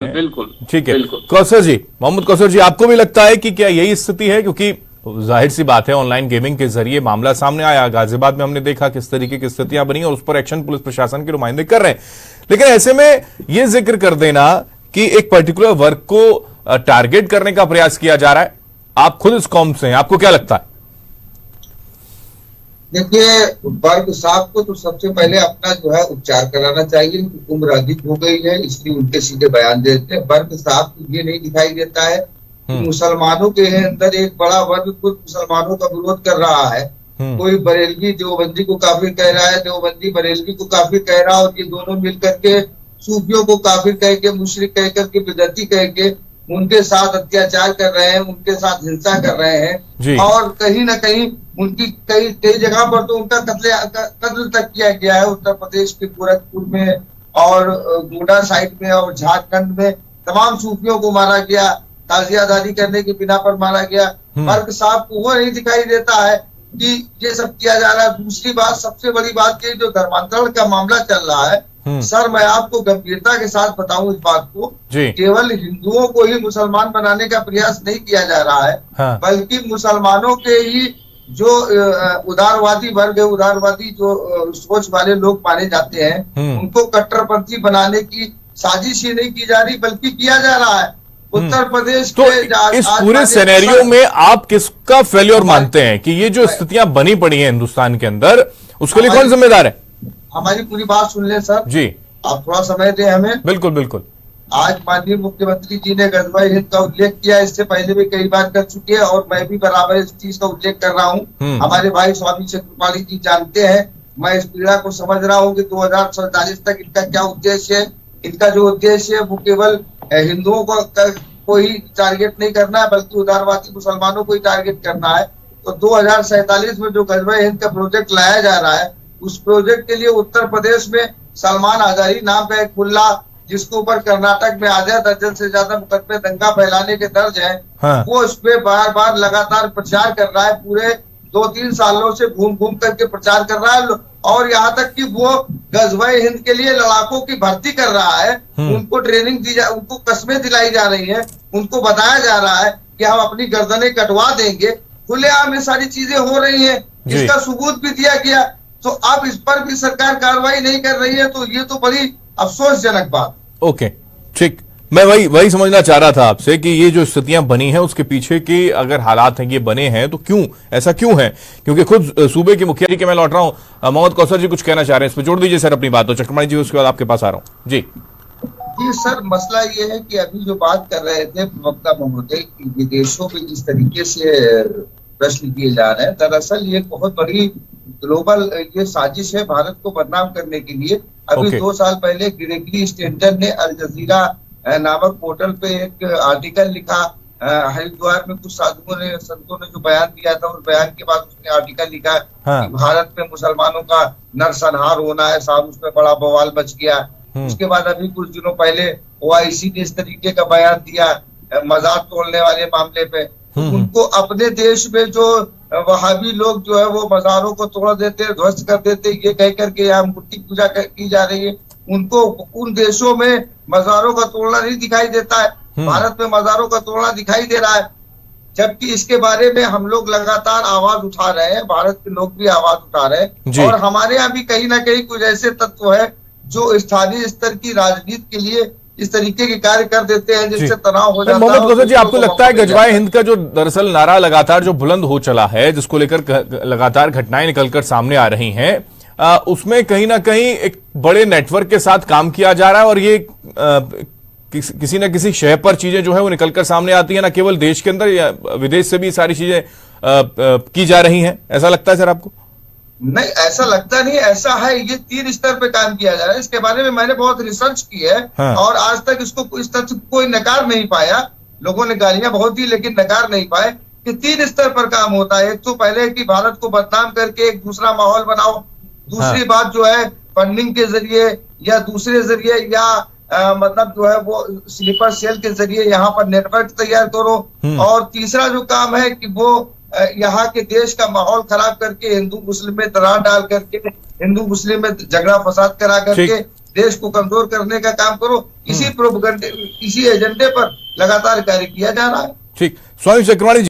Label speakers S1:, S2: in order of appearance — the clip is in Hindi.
S1: बिल्कुल
S2: ठीक है।
S1: बिल्कुल।
S2: कौसर जी, मोहम्मद कौसर जी, आपको भी लगता है कि क्या यही स्थिति है? क्योंकि जाहिर सी बात है, ऑनलाइन गेमिंग के जरिए मामला सामने आया, गाजियाबाद में हमने देखा किस तरीके की स्थितियां बनी और उस पर एक्शन पुलिस प्रशासन के नुमाइंदे कर रहे हैं। लेकिन ऐसे में यह जिक्र कर देना कि एक पर्टिकुलर वर्ग को टारगेट करने का प्रयास किया जा रहा है, आप खुद इस कौम से हैं, आपको क्या लगता है?
S3: देखिए, वर्ग साहब को तो सबसे पहले अपना जो है उपचार कराना चाहिए। उम्र अधिक हो गई है, इसलिए उनके सीधे बयान देते हैं। वर्ग साहब को ये नहीं दिखाई देता है कि मुसलमानों के अंदर एक बड़ा वर्ग खुद मुसलमानों का विरोध कर रहा है। कोई बरेलवी देवबंदी को काफिर कह रहा है, देवबंदी बरेलवी को काफिर कह रहा है, और ये दोनों मिलकर के सूफियों को काफिर कह के, मुशरिक कह करके, बिदअती कह के उनके साथ अत्याचार कर रहे हैं, उनके साथ हिंसा कर रहे हैं। और कहीं ना कहीं उनकी कई जगह पर तो उनका कत्ल तक किया गया है। उत्तर प्रदेश के गोरखपुर में और गोंडा साइड में और झारखंड में तमाम सूफियों को मारा गया, ताजियादारी करने की बिना पर मारा गया। वर्ग साहब को वो नहीं दिखाई देता है कि ये सब किया जा रहा है। दूसरी बात, सबसे बड़ी बात ये जो धर्मांतरण का मामला चल रहा है, सर मैं आपको गंभीरता के साथ बताऊं इस बात को, केवल हिंदुओं को ही मुसलमान बनाने का प्रयास नहीं किया जा रहा है, बल्कि मुसलमानों के ही जो उदारवादी वर्ग है, उदारवादी जो सोच वाले लोग माने जाते हैं, उनको कट्टरपंथी बनाने की साजिश ही नहीं की जा रही, बल्कि किया जा रहा है। उत्तर प्रदेश
S2: तो इस पूरे सिनेरियो में आप किसका फेल्योर मानते हैं कि ये जो स्थितियां बनी पड़ी हैं हिंदुस्तान के अंदर, उसके लिए कौन जिम्मेदार है?
S3: हमारी पूरी बात सुन लें सर
S2: जी,
S3: आप थोड़ा समय दें हमें।
S2: बिल्कुल बिल्कुल।
S3: आज माननीय मुख्यमंत्री जी ने गजवाई हिंद का उल्लेख किया, इससे पहले भी कई बार कर चुके हैं, और मैं भी बराबर इस चीज का उल्लेख कर रहा हूँ। हमारे भाई स्वामी चक्रपाणी जी जानते हैं, मैं इस पीड़ा को समझ रहा हूँ कि 2047 तक इनका क्या उद्देश्य है। इनका जो उद्देश्य है वो केवल हिंदुओं को ही टारगेट नहीं करना है, बल्कि उदारवादी मुसलमानों को ही टारगेट करना है। तो 2047 में जो गजवाई हिंद का प्रोजेक्ट लाया जा रहा है, उस प्रोजेक्ट के लिए उत्तर प्रदेश में सलमान आजारी नाम का एक मुल्ला, जिसके ऊपर कर्नाटक में आधा दर्जन से ज्यादा मुकदमे दंगा फैलाने के दर्ज है, वो उस पे बार बार लगातार प्रचार कर रहा है। पूरे 2-3 सालों से घूम घूम करके प्रचार कर रहा है, और यहाँ तक कि वो गजवाई हिंद के लिए लड़ाकों की भर्ती कर रहा है। उनको ट्रेनिंग उनको कस्में दिलाई जा रही है, उनको बताया जा रहा है कि हम अपनी गर्दनें कटवा देंगे। खुलेआम ये सारी चीजें हो रही है, इसका सबूत भी दिया गया। तो अब इस पर भी सरकार कार्रवाई नहीं कर रही है, तो ये तो बड़ी अफसोसजनक बात।
S2: ओके, ठीक। मैं वही समझना चाह रहा था आपसे कि ये जो स्थितियां बनी हैं उसके पीछे के अगर हालात हैं ये बने हैं तो क्यों ऐसा क्यों है? क्योंकि खुद सूबे के मुखिया जी के मैं लौट रहा हूं, मोहम्मद कौसर जी कुछ कहना चाह रहे हैं, इस पर जोड़ दीजिए सर अपनी बात। तो चक्रपाणी जी उसके बाद आपके पास आ रहा हूं। जी
S3: सर, मसला ये है कि अभी जो बात कर रहे थे प्रवक्ता महोदय की, विदेशों में जिस तरीके से प्रश्न किए जा रहे हैं, दरअसल ये बहुत बड़ी ग्लोबल ये साजिश है भारत को बदनाम करने के लिए। अभी 2 साल पहले ग्रेगरी स्टेंटन ने अल जजीरा नामक पोर्टल पे एक आर्टिकल लिखा। हरिद्वार में कुछ संतों ने जो बयान दिया था, उस बयान के बाद उसने आर्टिकल लिखा कि भारत में मुसलमानों का नरसंहार होना है। साहब उसमें बड़ा बवाल मच गया। उसके बाद अभी कुछ दिनों पहले ओआईसी ने इस तरीके का बयान दिया मजार तोड़ने वाले मामले पे। उनको अपने देश में जो वहाबी लोग जो है वो मजारों को तोड़ देते, ध्वस्त कर देते, ये कह करके यहाँ मूर्ति पूजा की जा रही है। उनको उन देशों में मजारों का तोड़ना नहीं दिखाई देता है, भारत में मजारों का तोड़ना दिखाई दे रहा है। जबकि इसके बारे में हम लोग लगातार आवाज उठा रहे हैं, भारत के लोग भी आवाज उठा रहे हैं, और हमारे यहाँ भी कहीं ना कहीं कुछ ऐसे तत्व है जो स्थानीय स्तर की राजनीति के लिए इस तरीके के कार्य कर देते हैं जिससे तनाव हो जाता है।
S2: मोहम्मद कौसर जी, आपको लगता है गजवाई हिंद का जो दरअसल नारा लगातार जो बुलंद हो चला है, जिसको लेकर लगातार घटनाएं निकलकर सामने आ रही हैं, उसमें कहीं ना कहीं एक बड़े नेटवर्क के साथ काम किया जा रहा है, और ये किसी न किसी शय पर चीजें जो है वो निकलकर सामने आती है, ना केवल देश के अंदर या विदेश से भी सारी चीजें की जा रही हैं, ऐसा लगता है सर आपको?
S3: नहीं, ऐसा लगता नहीं, ऐसा है। ये 3 स्तर पे काम किया जा रहा है। इसके बारे में मैंने बहुत रिसर्च की है, और आज तक इसको इस तरह से कोई नकार नहीं पाया। लोगों ने गालियां बहुत दी, लेकिन नकार नहीं पाए कि 3 स्तर पर काम होता है। एक तो पहले कि भारत को बदनाम करके एक दूसरा माहौल बनाओ। दूसरी बात जो है फंडिंग के जरिए या दूसरे जरिए या मतलब जो है वो स्लीपर सेल के जरिए यहाँ पर नेटवर्क तैयार करो। और तीसरा जो काम है कि वो यहाँ के देश का माहौल खराब करके हिंदू मुस्लिम में दरार डाल करके, हिंदू मुस्लिम में झगड़ा फसाद करा करके देश को कमजोर करने का काम करो। इसी प्रोपगंडे, इसी एजेंडे पर लगातार कार्य किया जा रहा है।
S2: ठीक, स्वामी चक्रवाणी जी।